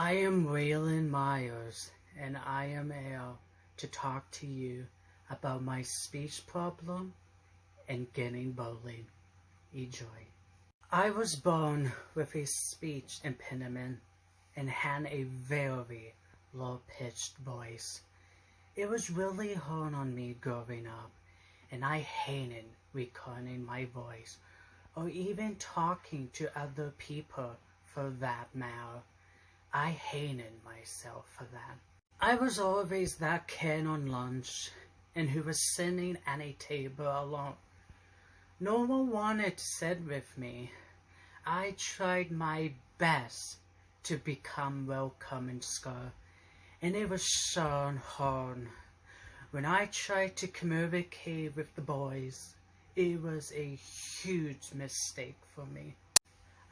I am Waylon Myers, and I am here to talk to you about my speech problem and getting bullied. Enjoy. I was born with a speech impediment and had a very low-pitched voice. It was really hard on me growing up, and I hated recording my voice or even talking to other people for that matter. I hated myself for that. I was always that kid on lunch and who was sitting at a table alone. No one wanted to sit with me. I tried my best to become welcome in school, and it was so hard. When I tried to communicate with the boys, it was a huge mistake for me.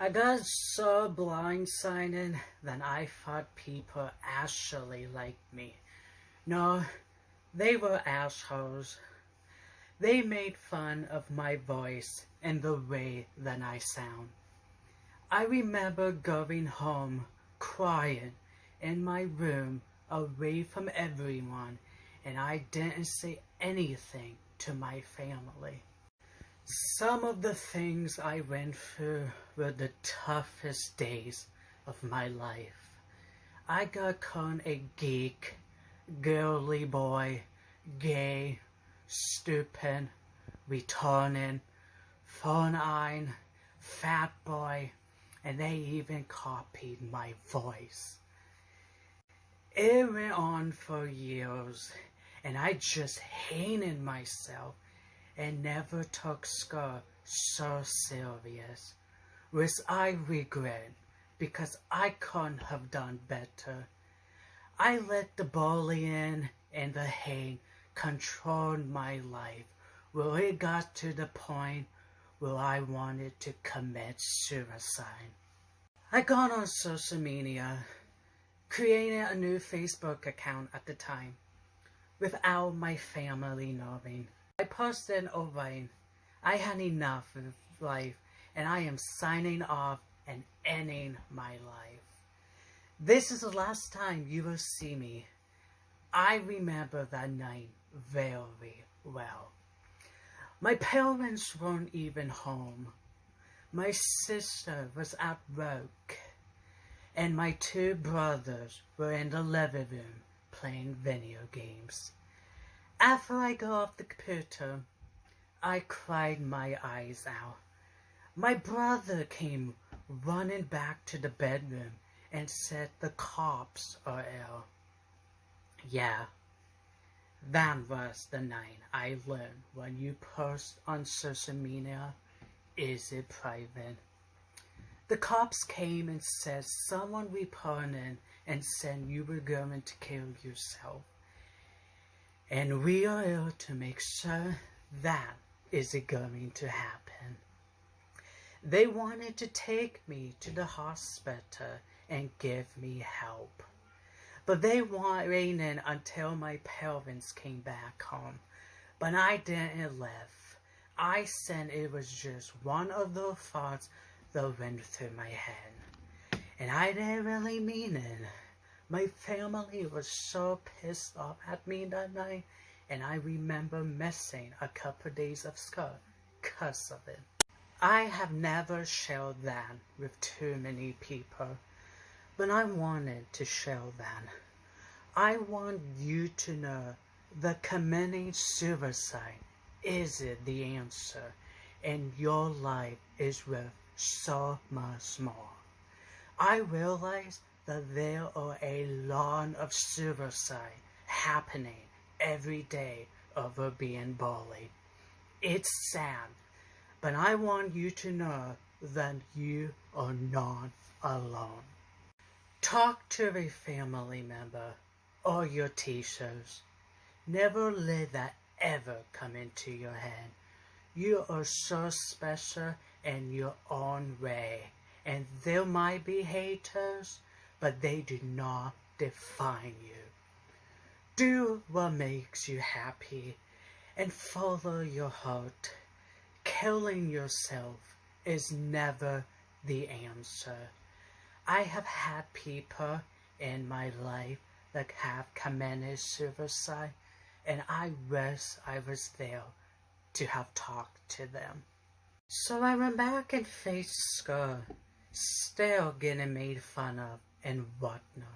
I got so blindsided that I thought people actually liked me. No, they were assholes. They made fun of my voice and the way that I sound. I remember going home crying in my room away from everyone, and I didn't say anything to my family. Some of the things I went through were the toughest days of my life. I got called a geek, girly boy, gay, stupid, retarded, phone-eyed, fat boy, and they even copied my voice. It went on for years, and I just hated myself and never took school so serious, which I regret because I couldn't have done better. I let the bullying and the hate control my life, where it got to the point where I wanted to commit suicide. I got on social media, created a new Facebook account at the time, without my family knowing. I posted over, I had enough of life, and I am signing off and ending my life. This is the last time you will see me. I remember that night very well. My parents weren't even home. My sister was at work, and my two brothers were in the living room playing video games. After I got off the computer, I cried my eyes out. My brother came running back to the bedroom and said the cops are ill. Yeah, that was the night I learned when you post on social media, is it private? The cops came and said someone reported and said you were going to kill yourself. And we are here to make sure that isn't going to happen. They wanted to take me to the hospital and give me help. But they waited until my parents came back home. But I didn't leave. I said it was just one of those thoughts that went through my head. And I didn't really mean it. My family was so pissed off at me that night, and I remember missing a couple days of school because of it. I have never shared that with too many people, but I wanted to share that. I want you to know that committing suicide isn't the answer, and your life is worth so much more. I realize that there are a lot of suicide happening every day over being bullied. It's sad, but I want you to know that you are not alone. Talk to a family member or your teachers. Never let that ever come into your head. You are so special in your own way, and there might be haters, but they do not define you. Do what makes you happy and follow your heart. Killing yourself is never the answer. I have had people in my life that have committed suicide, and I wish I was there to have talked to them. So I went back and faced school, still getting made fun of and whatnot.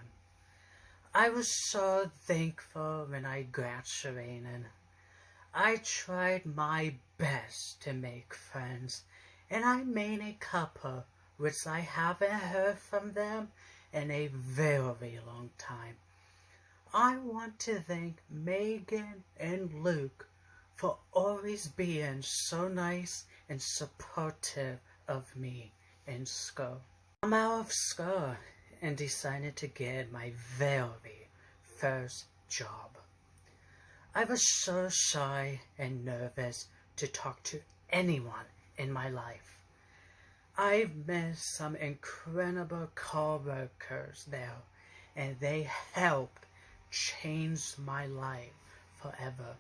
I was so thankful when I graduated. I tried my best to make friends, and I made a couple which I haven't heard from them in a very long time. I want to thank Megan and Luke for always being so nice and supportive of me in school. I'm out of school and decided to get my very first job. I was so shy and nervous to talk to anyone in my life. I've met some incredible co-workers there, and they helped change my life forever.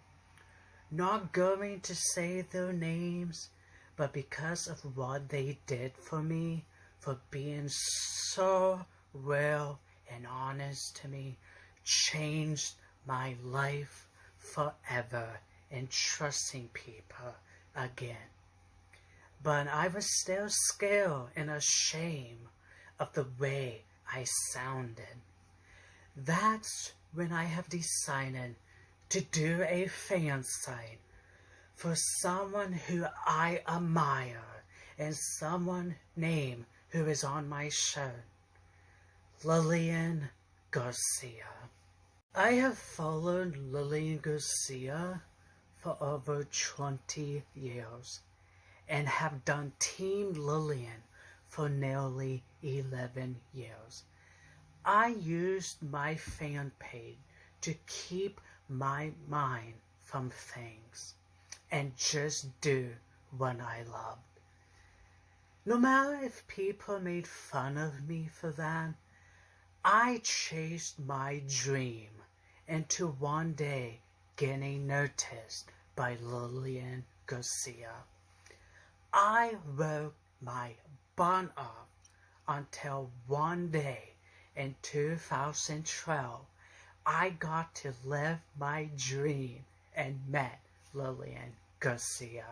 Not going to say their names, but because of what they did for me, for being so real and honest to me, changed my life forever in trusting people again. But I was still scared and ashamed of the way I sounded. That's when I have decided to do a fan sign for someone who I admire and someone named who is on my shirt, Lillian Garcia. I have followed Lillian Garcia for over 20 years and have done Team Lillian for nearly 11 years. I used my fan page to keep my mind from things and just do what I loved. No matter if people made fun of me for that, I chased my dream into one day getting noticed by Lillian Garcia. I worked my butt off until one day in 2012, I got to live my dream and met Lillian Garcia.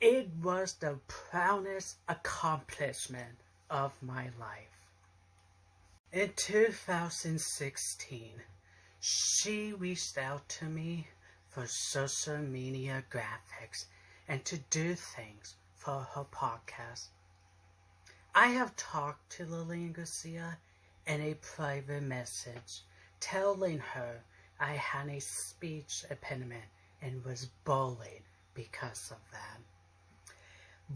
It was the proudest accomplishment of my life. In 2016, she reached out to me for social media graphics and to do things for her podcast. I have talked to Lillian Garcia in a private message telling her I had a speech impediment and was bullied because of that.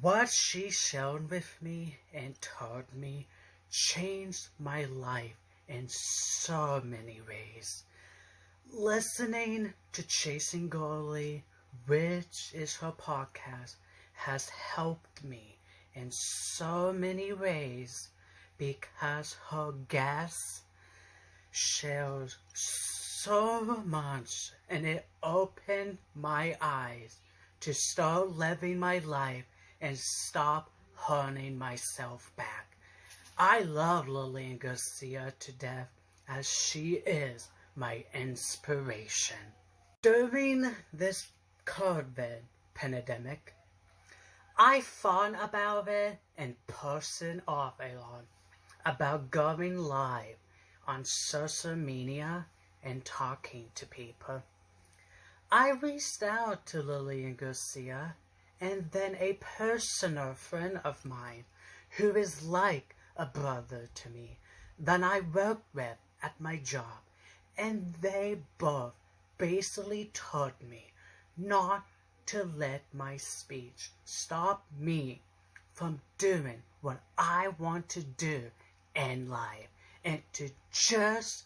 What she shared with me and told me changed my life in so many ways. Listening to Chasing Girlie, which is her podcast, has helped me in so many ways because her guests shares so much, and it opened my eyes to start living my life and stop holding myself back. I love Lillian Garcia to death as she is my inspiration. During this COVID pandemic, I thought about it and posted off a lot about going live on social media and talking to people. I reached out to Lillian Garcia and then a personal friend of mine who is like a brother to me that I work with at my job, and they both basically told me not to let my speech stop me from doing what I want to do in life and to just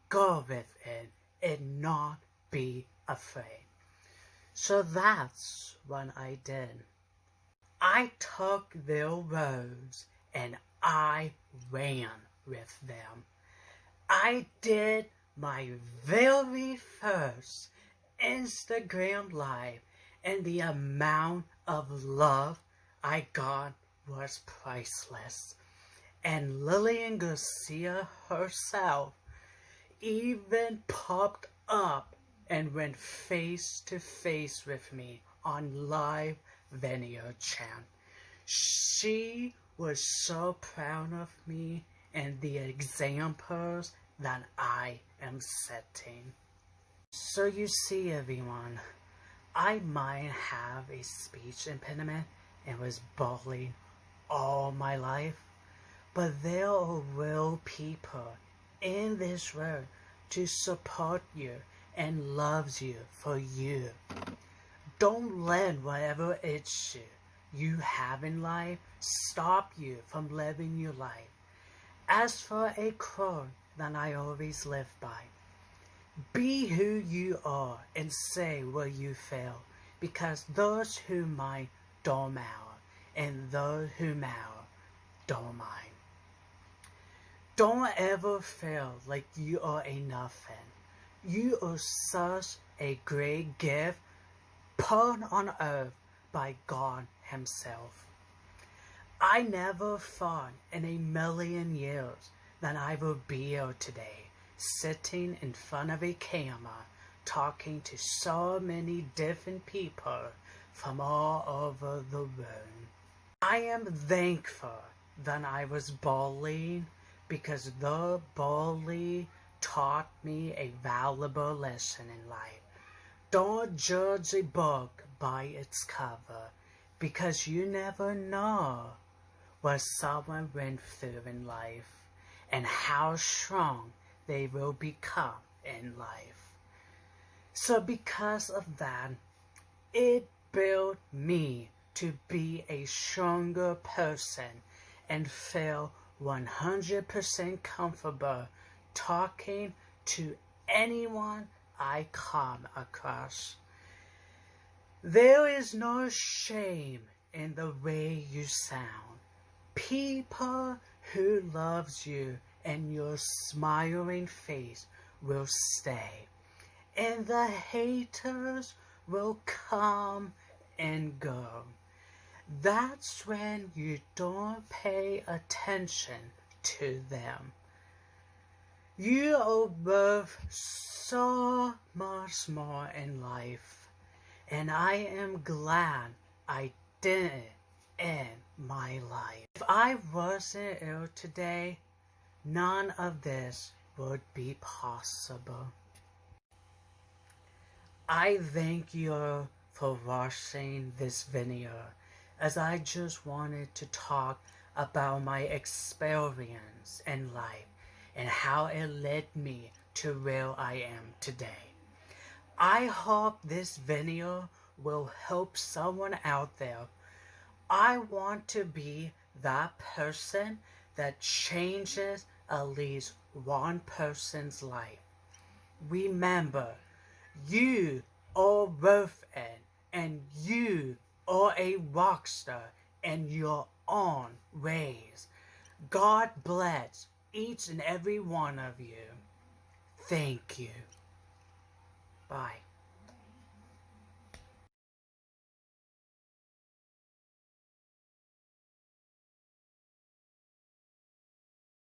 go with it and not be afraid. So that's what I did. I took their words and I ran with them. I did my very first Instagram live, and the amount of love I got was priceless. And Lillian Garcia herself even popped up and went face to face with me on live video chat. She was so proud of me and the examples that I am setting. So you see, everyone, I might have a speech impediment and was bullied all my life, but there are real people in this world to support you and loves you for you. Don't let whatever issue you have in life stop you from living your life. As for a quote that I always live by, be who you are and say where you fail, because those who might don't matter, and those who matter don't mind. Don't ever feel like you are a nothing. You are such a great gift put on earth by God Himself. I never thought in a million years that I would be here today, sitting in front of a camera, talking to so many different people from all over the world. I am thankful that I was bullied, because the bully taught me a valuable lesson in life. Don't judge a book by its cover, because you never know what someone went through in life and how strong they will become in life. So because of that, it built me to be a stronger person and feel 100% comfortable talking to anyone I come across. There is no shame in the way you sound. People who loves you and your smiling face will stay, and the haters will come and go. That's when you don't pay attention to them. You are worth so much more in life, and I am glad I did it in my life. If I wasn't ill today, none of this would be possible. I thank you for watching this video, as I just wanted to talk about my experience in life and how it led me to where I am today. I hope this video will help someone out there. I want to be that person that changes at least one person's life. Remember, you are worth it, and you are a rock star in your own ways. God bless each and every one of you. Thank you. Bye.